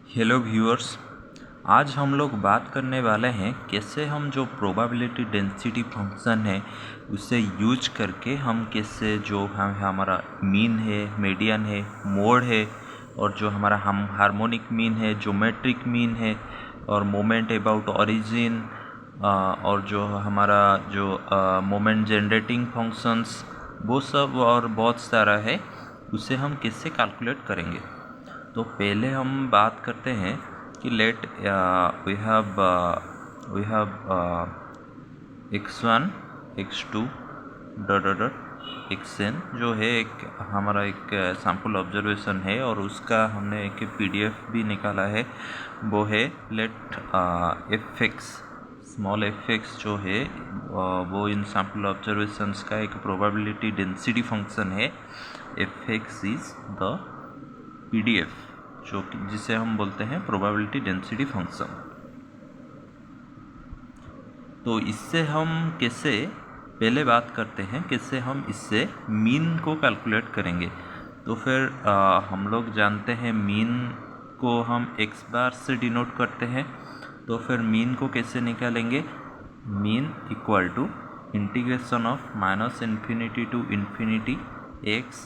Hello viewers. आज हम लोग बात करने वाले हैं कैसे हम जो प्रोबेबिलिटी डेंसिटी फंक्शन है उसे यूज करके हम कैसे जो हमारा मीन है, मीडियन है, मोड है और जो हमारा हम हार्मोनिक मीन है, ज्योमेट्रिक मीन है और मोमेंट अबाउट ओरिजिन और जो हमारा जो मोमेंट जनरेटिंग फंक्शंस वो सब और बहुत सारा है, उसे हम कैसे कैलकुलेट करेंगे। तो पहले हम बात करते हैं कि let we have x1 x2 dot dot xn जो है एक हमारा एक सैम्पल ऑब्जर्वेशन है और उसका हमने एक PDF भी निकाला है। वो है लेट fx स्मॉल fx जो है वो इन सैम्पल ऑब्जर्वेशंस का एक प्रोबेबिलिटी डेंसिटी फंक्शन है। fx इज द PDF जो जिसे हम बोलते हैं प्रोबेबिलिटी डेंसिटी फंक्शन। तो इससे हम कैसे पहले बात करते हैं कैसे हम इससे मीन को कैलकुलेट करेंगे। तो फिर हम लोग जानते हैं मीन को हम x बार से डिनोट करते हैं। तो फिर मीन को कैसे निकालेंगे। Mean equal to integration of -∞ to ∞ x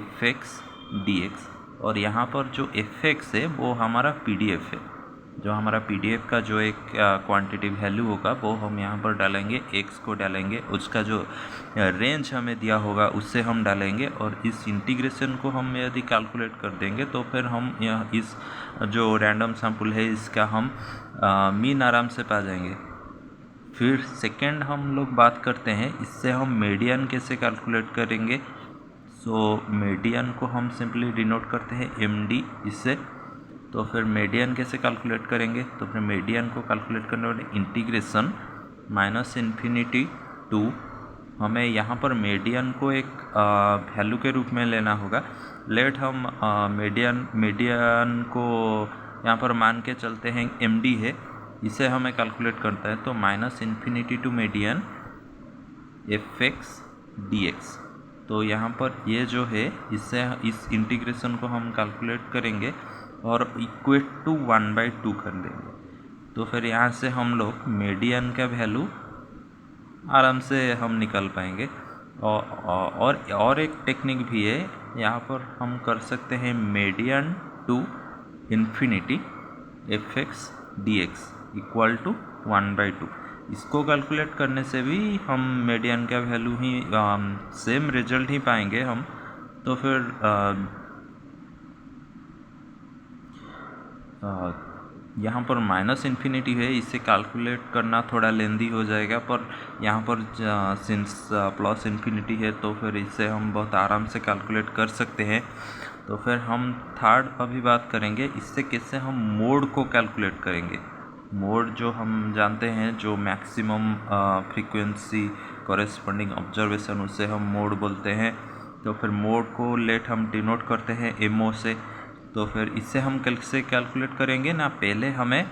fx dx और यहाँ पर जो fx है वो हमारा PDF है। जो हमारा PDF का जो एक क्वांटिटी वैल्यू होगा वो हम यहाँ पर डालेंगे, x को डालेंगे, उसका जो रेंज हमें दिया होगा उससे हम डालेंगे और इस इंटीग्रेशन को हम यदि कैलकुलेट कर देंगे तो फिर हम इस जो रैंडम सैम्पल है इसका हम मीन आराम से पा जाएंगे। फिर सेकेंड हम लोग बात करते हैं इससे हम मीडियन कैसे कैलकुलेट करेंगे। सो मीडियन को हम सिंपली डिनोट करते हैं MD इससे। तो फिर मीडियन कैसे कैलकुलेट करेंगे। तो फिर मीडियन को कैलकुलेट करने वाले इंटीग्रेशन -∞ टू हमें यहाँ पर मीडियन को एक वैल्यू के रूप में लेना होगा। लेट हम मीडियन को यहाँ पर मान के चलते हैं MD है, इसे हमें कैलकुलेट करता है। तो -∞ टू मीडियन fx dx। तो यहाँ पर ये जो है इससे इस इंटीग्रेशन को हम कैलकुलेट करेंगे और इक्वेट टू 1/2 कर देंगे। तो फिर यहाँ से हम लोग मीडियन का वैल्यू आराम से हम निकल पाएंगे। और एक टेक्निक भी है, यहाँ पर हम कर सकते हैं median to infinity fx dx equal to 1/2। इसको कैलकुलेट करने से भी हम मीडियन का वैल्यू ही सेम रिजल्ट ही पाएंगे हम। तो फिर यहाँ पर -∞ है, इसे कैलकुलेट करना थोड़ा लेंदी हो जाएगा, पर यहाँ पर सिंस +∞ है तो फिर इससे हम बहुत आराम से कैलकुलेट कर सकते हैं। तो फिर हम थर्ड अभी बात करेंगे इससे कैसे हम मोड को कैलकुलेट करेंगे। मोड जो हम जानते हैं जो मैक्सिमम फ्रीक्वेंसी कॉरेस्पॉन्डिंग ऑब्जर्वेशन उसे हम मोड बोलते हैं। तो फिर मोड को लेट हम डिनोट करते हैं MO से। तो फिर इससे हम कैसे कैलकुलेट करेंगे ना, पहले हमें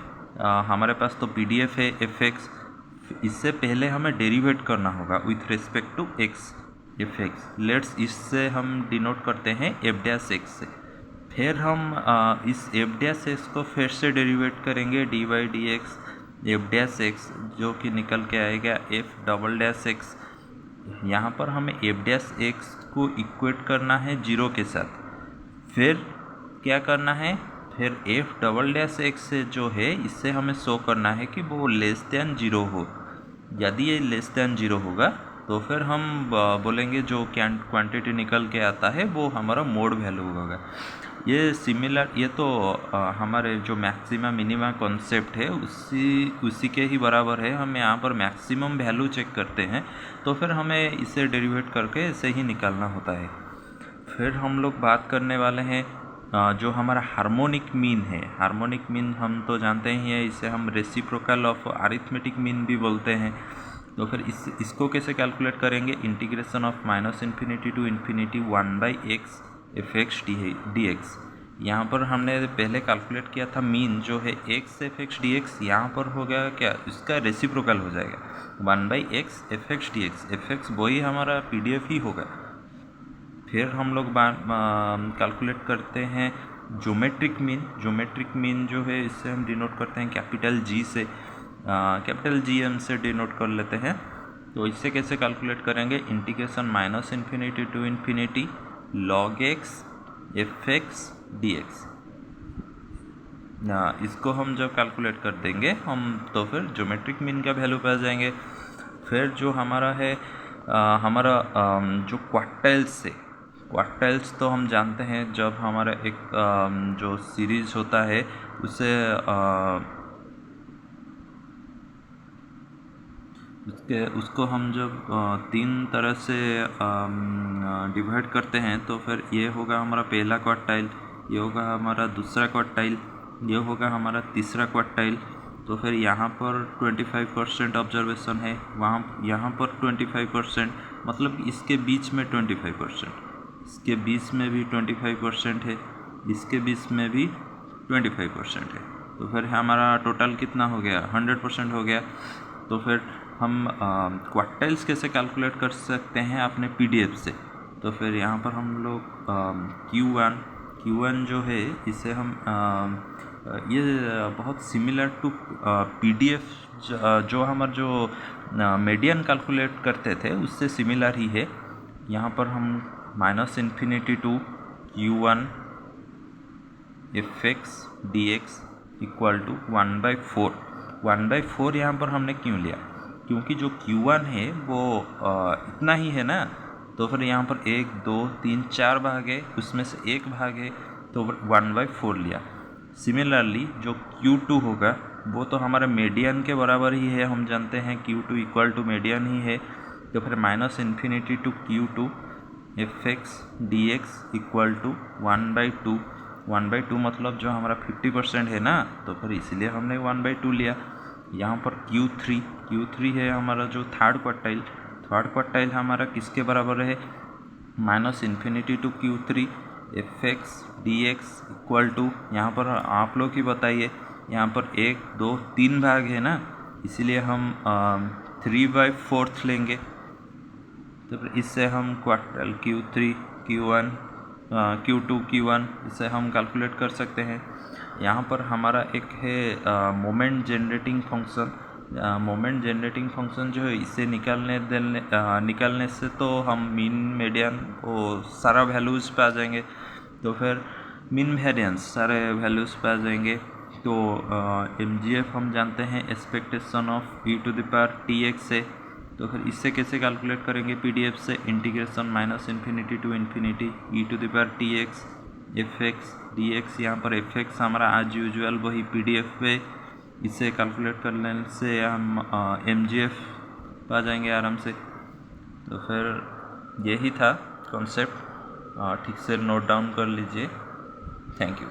हमारे पास तो PDF है fx, इससे पहले हमें डेरिवेट करना होगा with respect to x fx। Let's इससे हम डिनोट करते हैं f' से। फिर हम इस f' को फिर से डेरिवेट करेंगे dy/dx f' जो कि निकल के आएगा f"x। यहाँ पर हमें f' को इक्वेट करना है 0 के साथ। फिर क्या करना है, फिर f"x से जो है इससे हमें शो करना है कि वो <0 हो। यदि ये <0 होगा तो फिर हम बोलेंगे जो क्वांटिटी निकल के आता है वो हमारा मोड वैल्यू होगा। ये सिमिलर, ये तो हमारे जो मैक्सिमा मिनिमा कॉन्सेप्ट है उसी के ही बराबर है। हम यहाँ पर मैक्सिमम वैल्यू चेक करते हैं तो फिर हमें इसे डेरिवेट करके इसे ही निकालना होता है। फिर हम लोग बात करने वाले हैं जो हमारा हार्मोनिक मीन है। हार्मोनिक मीन हम तो जानते ही हैं, इसे हम रेसिप्रोकल ऑफ अरिथमेटिक मीन भी बोलते हैं। तो फिर इसको कैसे कैलकुलेट करेंगे। Integration of -∞ to ∞ 1/x fx dx। यहाँ पर हमने पहले कैलकुलेट किया था मीन जो है x fx dx, यहाँ पर हो गया क्या, इसका रेसिप्रोकल हो जाएगा 1/x fx dx। fx वही हमारा PDF ही होगा। फिर हम लोग कैलकुलेट करते हैं ज्योमेट्रिक मीन जो है इससे हम डिनोट करते हैं कैपिटल जी से, कैपिटल जी एम से डिनोट कर लेते हैं। तो इससे कैसे कैलकुलेट करेंगे, integration minus infinity to infinity log x f x d x. इसको हम जब कैलकुलेट कर देंगे हम तो फिर ज्योमेट्रिक मीन का वैल्यू पा जाएंगे। फिर जो हमारा है जो क्वार्टाइल्स तो हम जानते हैं, जब हमारा एक जो सीरीज होता है उसको हम जब 3 तरह से डिवाइड करते हैं तो फिर ये होगा हमारा पहला क्वार्टाइल, ये होगा हमारा दूसरा क्वार्टाइल, ये होगा हमारा तीसरा क्वार्टाइल। तो फिर यहाँ पर 25% ऑब्जर्वेशन है, यहाँ पर 25%, मतलब इसके बीच में 25%, इसके बीच में भी 25% है, इसके बीच में भी 25% है। तो फिर हमारा टोटल कितना हो गया, 100% हो गया। तो फिर हम क्वार्टाइल्स कैसे कैलकुलेट कर सकते हैं अपने पीडीएफ से। तो फिर यहाँ पर हम लोग Q1 जो है इसे हम ये बहुत सिमिलर टू पीडीएफ जो हमारा जो मीडियन कैलकुलेट करते थे उससे सिमिलर ही है। यहाँ पर हम minus infinity to Q1 f x d x equal to 1/4 यहाँ पर हमने क्यों लिया, क्योंकि जो Q1 है वो इतना ही है ना। तो फिर यहाँ पर 1 2 3 4 भाग है, उसमें से एक भाग है तो 1/4 लिया। सिमिलरली जो Q2 होगा वो तो हमारा मीडियन के बराबर ही है, हम जानते हैं Q2 इक्वल टू मीडियन ही है। तो फिर minus infinity to Q2 f x d x equal to 1/2 मतलब जो हमारा 50% है ना, तो फिर इसीलिए हमने 1/2 लिया। यहाँ पर Q3 है हमारा जो थर्ड क्वार्टाइल हमारा किसके बराबर है, minus infinity to Q3 f x d x equal to, यहाँ पर आप लोग ही बताइए, यहाँ पर 1 2 3 भाग है ना, इसीलिए हम 3/4 लेंगे। तो फिर इससे हम quartile Q3 Q1 Q2 Q1 इसे हम कैलकुलेट कर सकते हैं। यहाँ पर हमारा एक है मोमेंट जनरेटिंग फंक्शन जो है इसे निकालने से तो हम मीन मीडियन वो सारा वैल्यूज़ पे आ जाएंगे। तो फिर मीन वेरिएंस सारे वैल्यूज़ पे आ जाएंगे। तो MGF हम जानते हैं एक्सपेक्टेशन ऑफ e⁻TX से। तो फिर इससे कैसे कैलकुलेट करेंगे पीडीएफ से, integration minus infinity to infinity e⁻TX f x d x. यहाँ पर एफ एक्स हमारा आज यूजुअल वही पीडीएफ पे, इसे कैलकुलेट करने से हम MGF पा जाएंगे आराम से। तो फिर यही था कॉन्सेप्ट, ठीक से नोट डाउन कर लीजिए। Thank you.